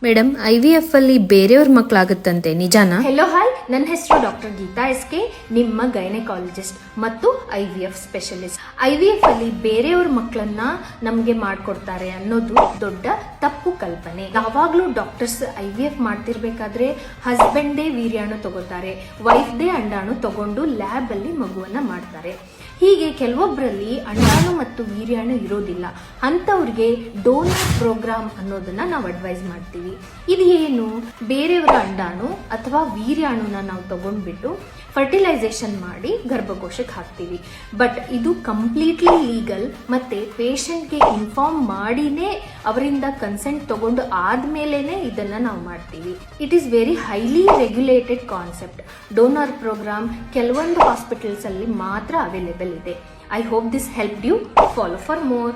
Madam IVF ಅಲ್ಲಿ ಬೇರೆಯವ್ರ ಮಕ್ಕಳಾಗುತ್ತಂತೆ ನಿಜಾನಾ? ಹೆಲೋ ಹಾಯ್, ನನ್ನ ಹೆಸರು ಡಾಕ್ಟರ್ ಗೀತಾ SK, ನಿಮ್ಮ ಗೈನಕಾಲಜಿಸ್ಟ್ ಮತ್ತು IVF ಸ್ಪೆಷಲಿಸ್ಟ್. IVF ಅಲ್ಲಿ ಬೇರೆಯವ್ರ ಮಕ್ಕಳನ್ನ ನಮಗೆ ಮಾಡಿಕೊಡ್ತಾರೆ ಅನ್ನೋದು ದೊಡ್ಡ ತಪ್ಪು ಕಲ್ಪನೆ. ಯಾವಾಗಲೂ ಡಾಕ್ಟರ್ಸ್ IVF ಮಾಡ್ತಿರ್ಬೇಕಾದ್ರೆ ಹಸ್ಬೆಂಡೇ ವೀರ್ಯಾಣು ತಗೋತಾರೆ, ವೈಫ್ದೇ ಅಂಡಾಣು ತಗೊಂಡು ಲ್ಯಾಬ್ ಅಲ್ಲಿ ಮಗುವನ್ನ ಮಾಡ್ತಾರೆ. ಹೀಗೆ ಕೆಲವೊಬ್ಬರಲ್ಲಿ ಅಂಡಾಣು ಮತ್ತು ವೀರ್ಯಾಣು ಇರೋದಿಲ್ಲ, ಅಂಥವ್ರಿಗೆ ಡೋನರ್ ಪ್ರೋಗ್ರಾಮ್ ಅನ್ನೋದನ್ನ ನಾವು ಅಡ್ವೈಸ್ ಮಾಡ್ತೀವಿ. ಇದು ಏನು? ಬೇರೆಯವರ ಅಂಡಾಣು ಅಥವಾ ವೀರ್ಯಾಣುನ ನಾವು ತಗೊಂಡ್ಬಿಟ್ಟು ಫರ್ಟಿಲೈಸೇಷನ್ ಮಾಡಿ ಗರ್ಭಕೋಶಕ್ಕೆ ಹಾಕ್ತೀವಿ. ಬಟ್ ಇದು ಕಂಪ್ಲೀಟ್ಲಿ ಲೀಗಲ್, ಮತ್ತೆ ಪೇಷಂಟ್ಗೆ ಇನ್ಫಾರ್ಮ್ ಮಾಡಿನೇ ಅವರಿಂದ ಕನ್ಸೆಂಟ್ ತಗೊಂಡು ಆದ್ಮೇಲೆನೆ ಇದನ್ನ ನಾವು ಮಾಡ್ತೀವಿ. It is very highly regulated concept. Donor programme ಕೆಲವೊಂದು ಹಾಸ್ಪಿಟಲ್ಸ್ ಅಲ್ಲಿ ಮಾತ್ರ ಅವೈಲೇಬಲ್ ಇದೆ. I hope this help you. Follow for more.